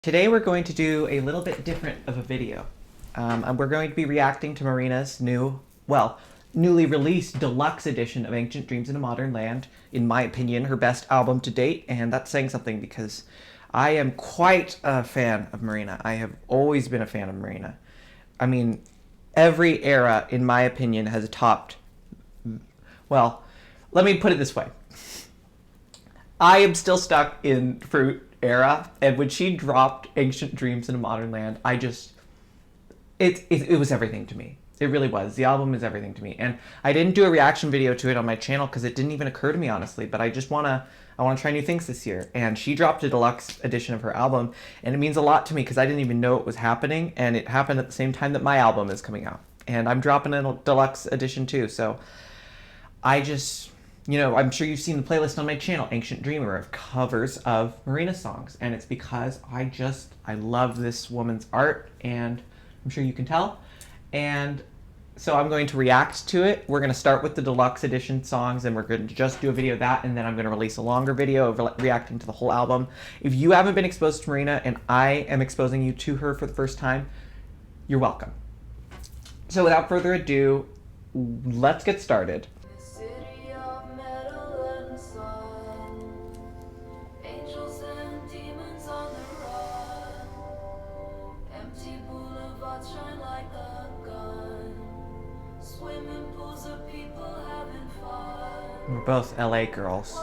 Today we're going to do a little bit different of a video. We're going to be reacting to Marina's newly released deluxe edition of Ancient Dreams in a Modern Land. In my opinion, her best album to date, and that's saying something because I am quite a fan of Marina. I have always been a fan of Marina. I mean, every era, in my opinion, has topped... Well, let me put it this way. I am still stuck in Fruit era, and when she dropped Ancient Dreams in a Modern Land, it was everything to me. It really was. The album is everything to me, and I didn't do a reaction video to it on my channel because it didn't even occur to me, honestly, but I want to try new things this year, and she dropped a deluxe edition of her album, and it means a lot to me because I didn't even know it was happening, and it happened at the same time that my album is coming out, and I'm dropping a deluxe edition too, so I'm sure you've seen the playlist on my channel, Ancient Dreamer, of covers of Marina songs. And it's because I love this woman's art, and I'm sure you can tell. And so I'm going to react to it. We're going to start with the deluxe edition songs, and we're going to just do a video of that, and then I'm going to release a longer video of reacting to the whole album. If you haven't been exposed to Marina, and I am exposing you to her for the first time, you're welcome. So without further ado, let's get started. We're both LA girls.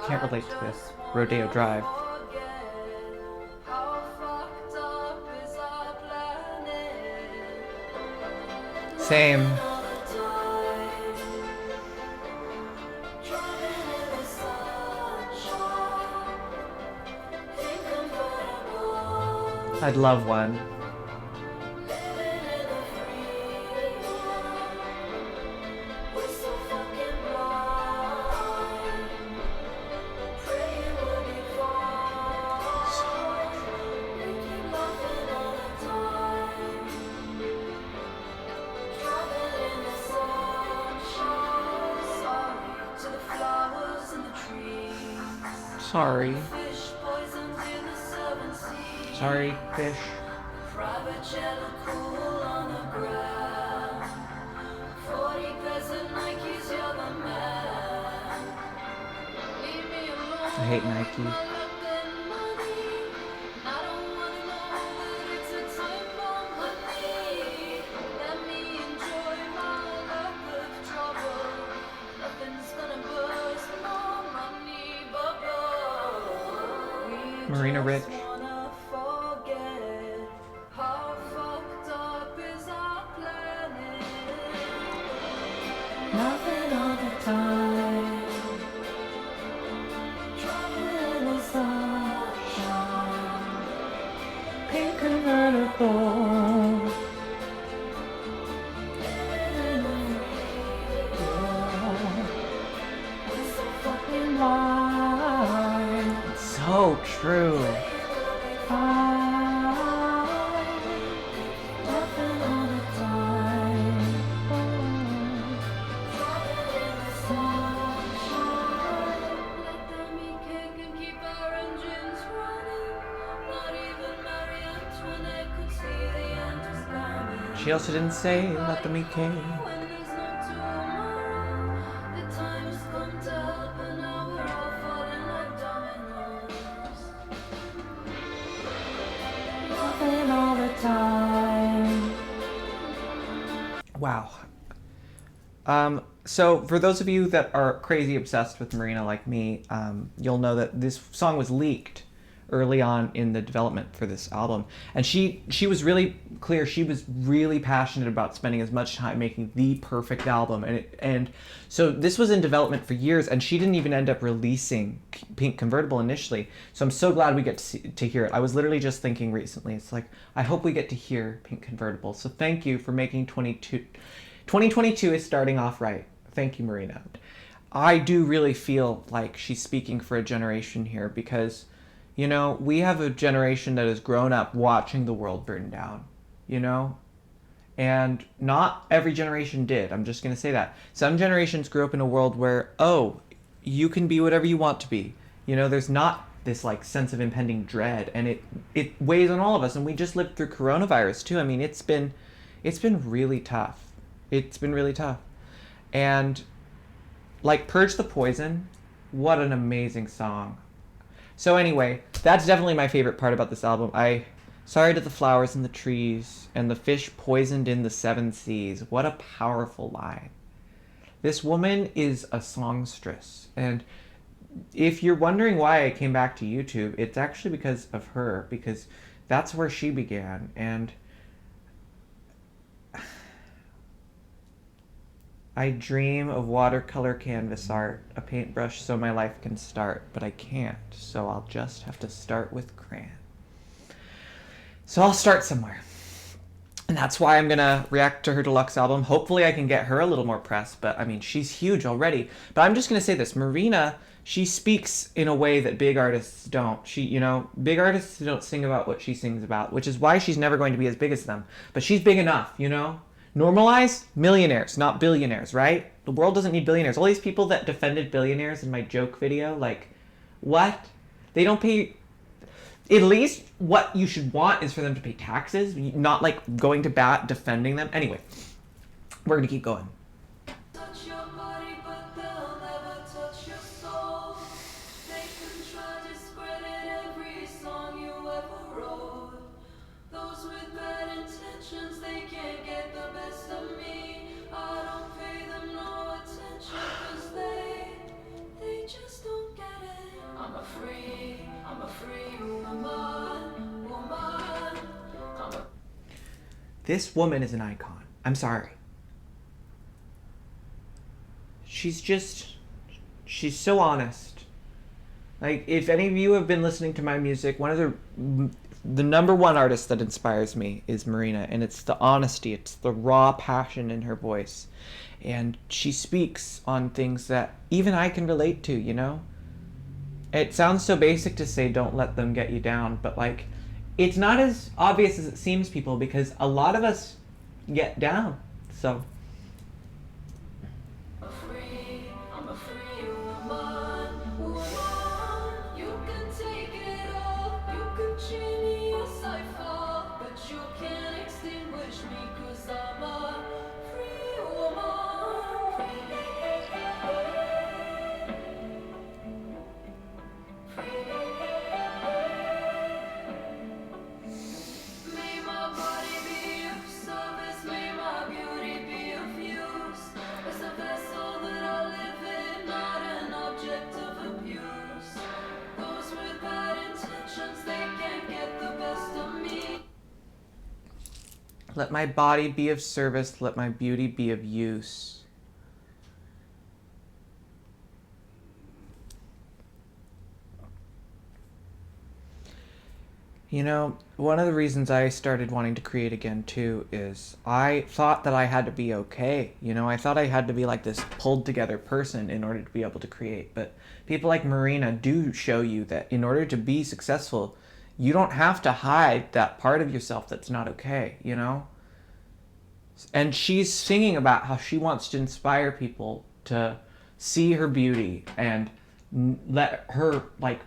Can't relate to this. Rodeo Drive. Same. I'd love one. Sorry. Sorry, fish. I hate Nike. Marina Rich. Nothing all the time. Traveling in the sunshine. Pink convertible. It's so fucking wild. It's so true. She also didn't say, let them eat cake. Nothing all the time. Wow. So for those of you that are crazy obsessed with Marina like me, you'll know that this song was leaked early on in the development for this album, and she was really clear. She was really passionate about spending as much time making the perfect album, and so this was in development for years, and she didn't even end up releasing Pink Convertible initially. So I'm so glad we get to hear it. I was literally just thinking recently, it's like, I hope we get to hear Pink Convertible. So thank you for making 2022 is starting off right. Thank you, Marina. I do really feel like she's speaking for a generation here, because You know, we have a generation that has grown up watching the world burn down, you know? And not every generation did. I'm just going to say that. Some generations grew up in a world where, oh, you can be whatever you want to be. You know, there's not this like sense of impending dread, and it weighs on all of us. And we just lived through coronavirus too. I mean, it's been really tough. It's been really tough. And like Purge the Poison, what an amazing song. So anyway, that's definitely my favorite part about this album. Sorry to the flowers and the trees and the fish poisoned in the seven seas. What a powerful line. This woman is a songstress. And if you're wondering why I came back to YouTube, it's actually because of her, because that's where she began. And I dream of watercolor canvas art, a paintbrush so my life can start, but I can't, so I'll just have to start with crayon. So I'll start somewhere. And that's why I'm gonna react to her deluxe album. Hopefully I can get her a little more press, but I mean, she's huge already. But I'm just gonna say this, Marina, she speaks in a way that big artists don't. Big artists don't sing about what she sings about, which is why she's never going to be as big as them. But she's big enough, you know? Normalize millionaires, not billionaires, right? The world doesn't need billionaires. All these people that defended billionaires in my joke video, like, what? They don't pay... At least what you should want is for them to pay taxes, not like going to bat defending them. Anyway, we're gonna keep going. Touch your body, but they'll never touch your soul. They can try to discredit every song you ever wrote. Those with bad intentions, they can't get the best of me. I don't pay them no attention, 'cause they just don't get it. I'm a free woman. This woman is an icon. I'm sorry. She's so honest. Like, if any of you have been listening to my music, one of the number one artist that inspires me is Marina, and it's the honesty, it's the raw passion in her voice. And she speaks on things that even I can relate to, you know? It sounds so basic to say don't let them get you down, but like, it's not as obvious as it seems, people, because a lot of us get down. So I'm a free woman. You can take it all, you can treat me as I fall, but you can't extinguish me, 'cause I'm a free woman. May my body be of service, may my beauty be of use. As a vessel that I live in, not an object of abuse. Those with bad intentions, they can't get the best of me. let my body be of service, let my beauty be of use. You know, one of the reasons I started wanting to create again too is I thought that I had to be okay. You know, I thought I had to be like this pulled together person in order to be able to create. But people like Marina do show you that in order to be successful, you don't have to hide that part of yourself that's not okay, you know? And she's singing about how she wants to inspire people to see her beauty and let her, like,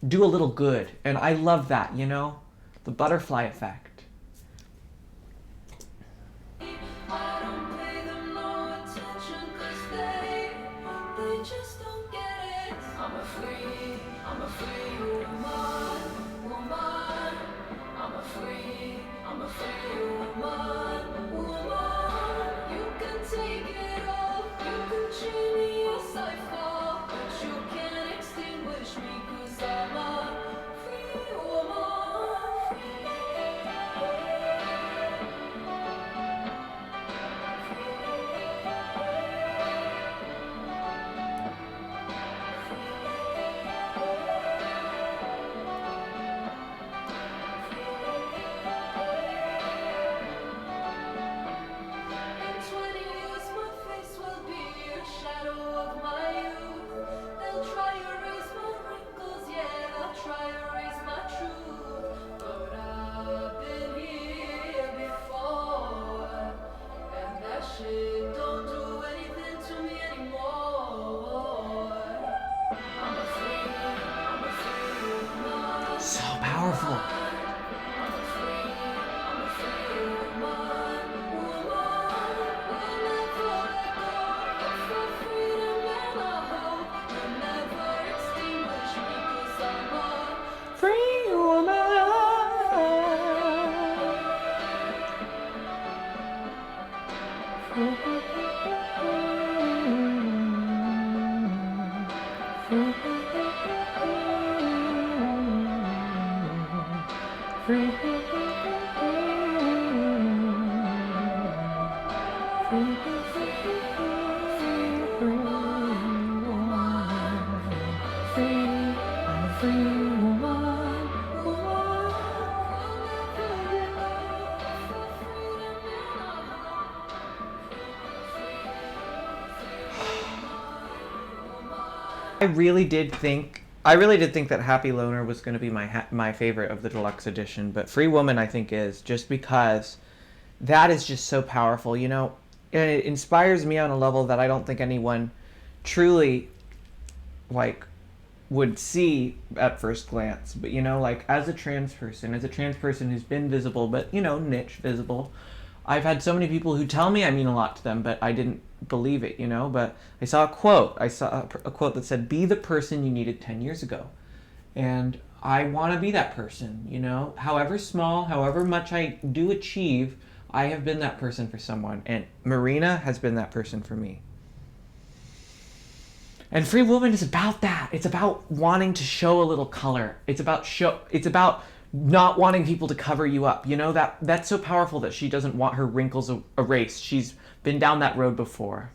do a little good. And I love that, you know? The butterfly effect. I don't pay them no attention, 'cause they just don't get it. I'm a free woman. I'm a free woman. You can take it all, you can treat me as I fall, but you can't extinguish me, 'cause I'm a free woman. beautiful. Free woman. I really did think that Happy Loner was going to be my favorite of the deluxe edition, but Free Woman I think is, just because that is just so powerful, you know, and it inspires me on a level that I don't think anyone truly like would see at first glance. But you know, like as a trans person who's been visible, but you know, niche visible, I've had so many people who tell me I mean a lot to them, but I didn't believe it, you know. But I saw a quote that said, be the person you needed 10 years ago. And I want to be that person, you know, however small, however much I do achieve, I have been that person for someone, and Marina has been that person for me. And Free Woman is about that. It's about wanting to show a little color. It's about not wanting people to cover you up. You know, that's so powerful that she doesn't want her wrinkles erased. She's been down that road before.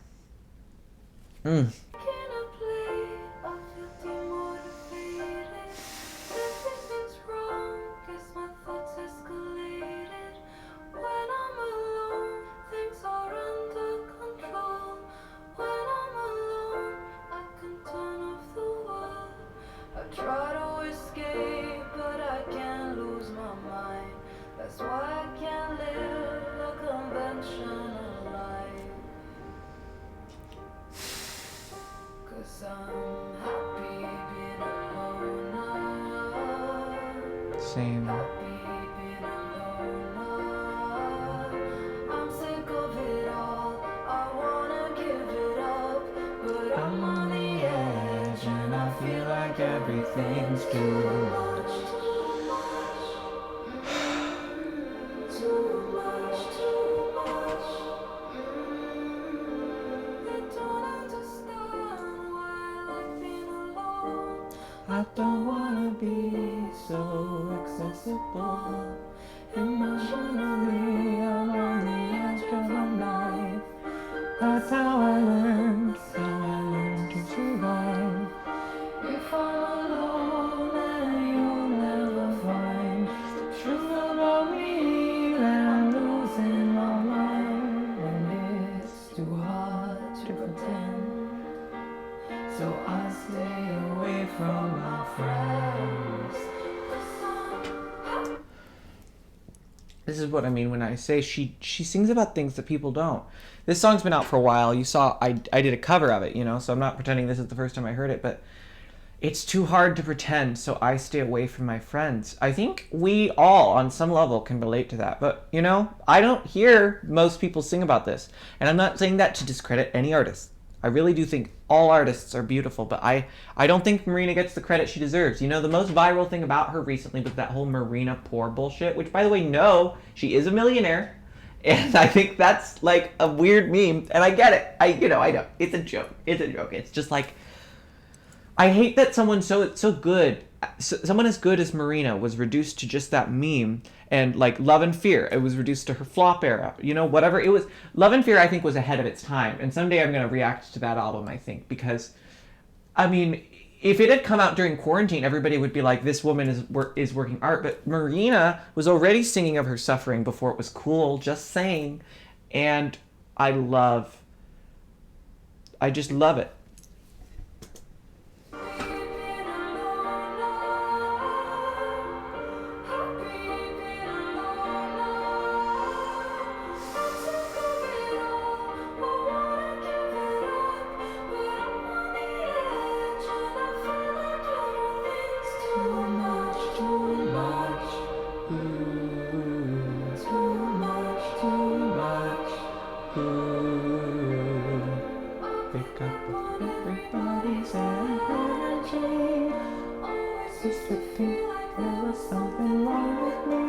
Try to escape, but I can't lose my mind. That's why I can't live a conventional life. 'Cause I'm happy being alone now. Same. Happy being alone now. I'm sick of it all. I wanna give it up, but I'm on the edge and I feel like everything's too much. Too much. They don't understand why I like being alone. I don't wanna be so accessible. Emotionally, I'm on the edge of my life. That's how I learned to survive. If I'm alone, then you'll never find the truth about me. Then I'm losing my mind, and it's too hard to pretend. So I stay away from my friends. This is what I mean when I say she sings about things that people don't. This song's been out for a while. You saw I did a cover of it, you know, so I'm not pretending this is the first time I heard it, but it's too hard to pretend, so I stay away from my friends. I think we all, on some level, can relate to that. But, you know, I don't hear most people sing about this. And I'm not saying that to discredit any artist. I really do think all artists are beautiful, but I don't think Marina gets the credit she deserves. You know, the most viral thing about her recently was that whole Marina poor bullshit, which, by the way, no, she is a millionaire. And I think that's, like, a weird meme. And I get it. I know. It's a joke. It's just like, I hate that someone so good, someone as good as Marina was reduced to just that meme. And like Love and Fear, it was reduced to her flop era. You know, whatever it was. Love and Fear, I think, was ahead of its time. And someday I'm going to react to that album, I think. Because, I mean, if it had come out during quarantine, everybody would be like, this woman is working art. But Marina was already singing of her suffering before it was cool, just saying. And I just love it. There was something wrong with me.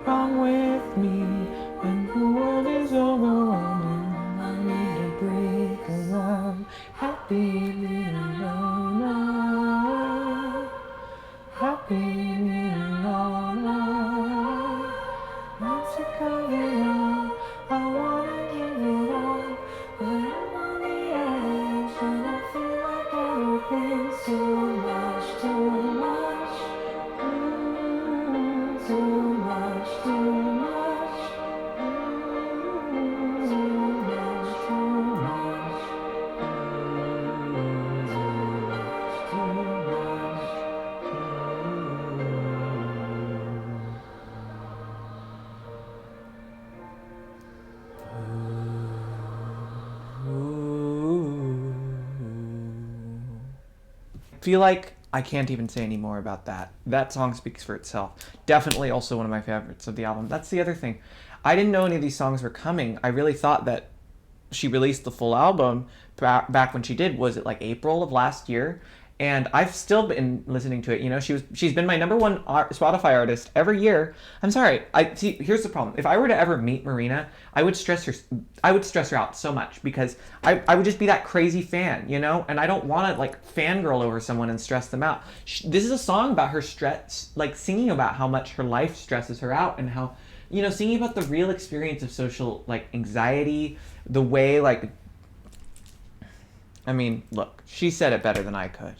Wrong with me. When the world is overwhelming, I need to breathe 'cause I'm happy being alone. Happy being alone. I'm sick of it all. I wanna give it all. But I'm on the edge and I feel like everything's too much, too much. Too much, too much. Too much, too much. Too much. Feel like I can't even say any more about that. That song speaks for itself. Definitely also one of my favorites of the album. That's the other thing. I didn't know any of these songs were coming. I really thought that she released the full album back when she did. Was it like April of last year? And I've still been listening to it. You know, she's been my number one Spotify artist every year. I'm sorry. Here's the problem. If I were to ever meet Marina, I would stress her out so much because I would just be that crazy fan, you know. And I don't want to like fangirl over someone and stress them out. This is a song about her stress, like singing about how much her life stresses her out and how, you know, singing about the real experience of social like anxiety, the way like. I mean, look, she said it better than I could.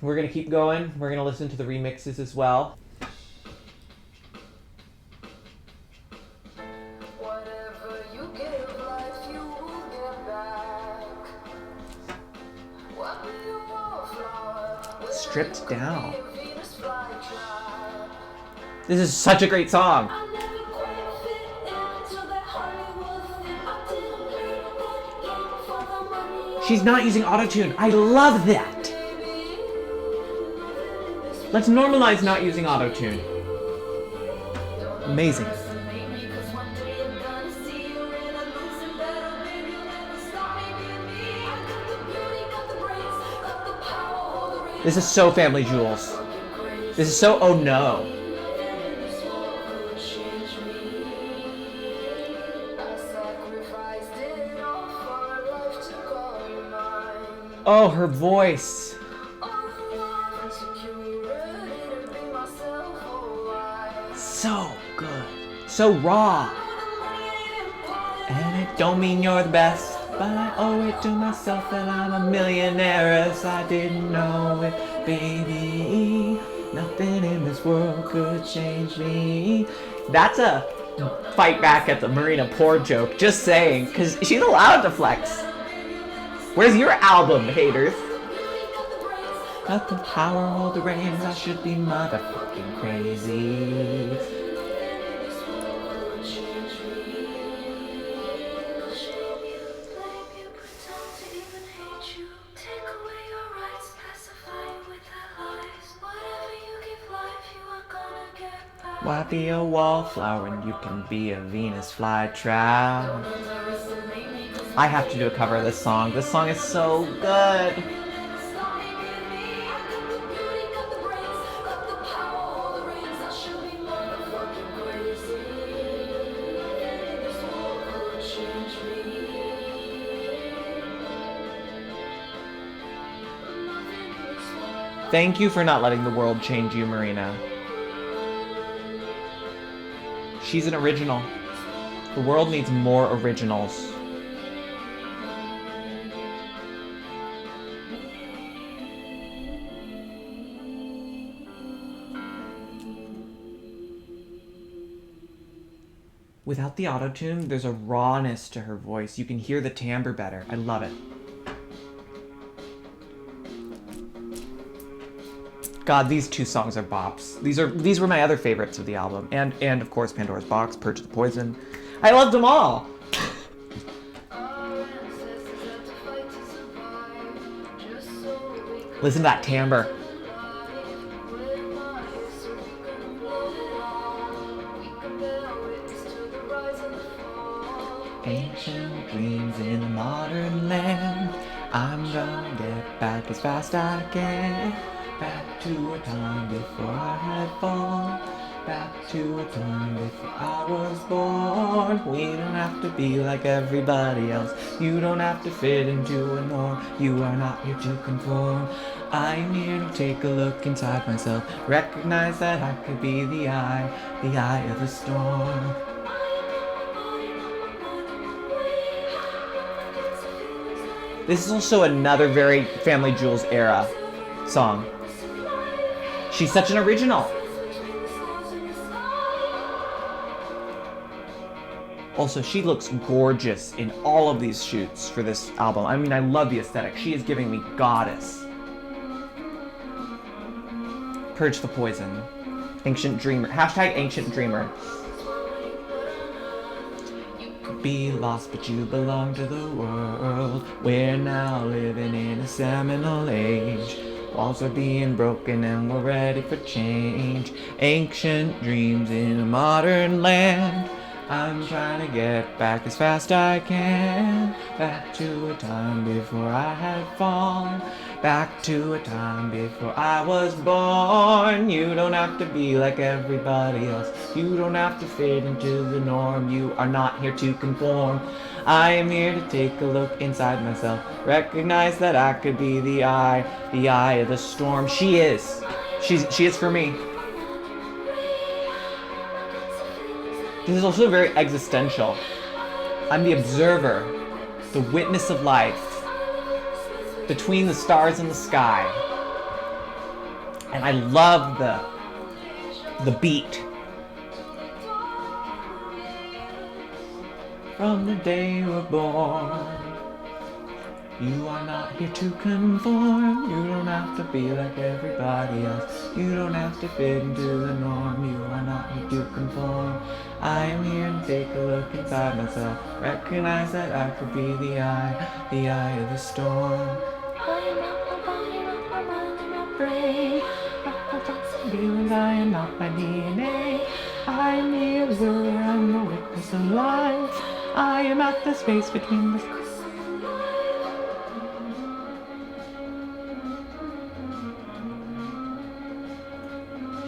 We're going to keep going. We're going to listen to the remixes as well. Whatever you give life, you will get back. What do you want, flower? Stripped down. Venus flytrap. This is such a great song. I never quite fit into that Hollywood thing. I didn't play that game for the money. She's not using autotune. I love that. Let's normalize not using autotune. Amazing. This is so Family Jewels. This is so Oh No. Oh, her voice. So good. So raw. And it don't mean you're the best, but I owe it to myself that I'm a millionaire as I didn't know it, baby. Nothing in this world could change me. That's a fight back at the Marina poor joke, just saying, because she's allowed to flex. Where's your album, haters? Got the power, hold the reins, I should be motherfucking crazy. Why be a wallflower when you can be a Venus flytrap? I have to do a cover of this song. This song is so good. Thank you for not letting the world change you, Marina. She's an original. The world needs more originals. Without the autotune, there's a rawness to her voice. You can hear the timbre better. I love it. God, these two songs are bops. These were my other favorites of the album. And of course Pandora's Box, Purge the Poison. I loved them all. Listen to that timbre. Ancient dreams in a modern land. I'm gonna get back as fast I can. Back to a time before I had fallen. Back to a time before I was born. We don't have to be like everybody else. You don't have to fit into a norm. You are not here to conform. I'm here to take a look inside myself. Recognize that I could be the eye of the storm. This is also another very Family Jewels era song. She's such an original. Also, she looks gorgeous in all of these shoots for this album. I mean, I love the aesthetic. She is giving me goddess. Purge the poison. Ancient dreamer. Hashtag ancient dreamer. You could be lost, but you belong to the world. We're now living in a seminal age. Walls are being broken and we're ready for change. Ancient dreams in a modern land. I'm trying to get back as fast I can. Back to a time before I had fallen. Back to a time before I was born. You don't have to be like everybody else. You don't have to fit into the norm. You are not here to conform. I am here to take a look inside myself. Recognize that I could be the eye of the storm. She is. She is for me. This is also very existential. I'm the observer, the witness of life, between the stars and the sky. And I love the beat. From the day you were born, you are not here to conform. You don't have to be like everybody else. You don't have to fit into the norm. You are not here to conform. I am here to take a look inside myself. Recognize that I could be the eye of the storm. I am not my body, not my mind, and not brain. Not my thoughts and feelings, I am not my DNA. I am the observer, I am the witness of life. I am at the space between the...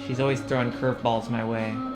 She's always throwing curveballs my way.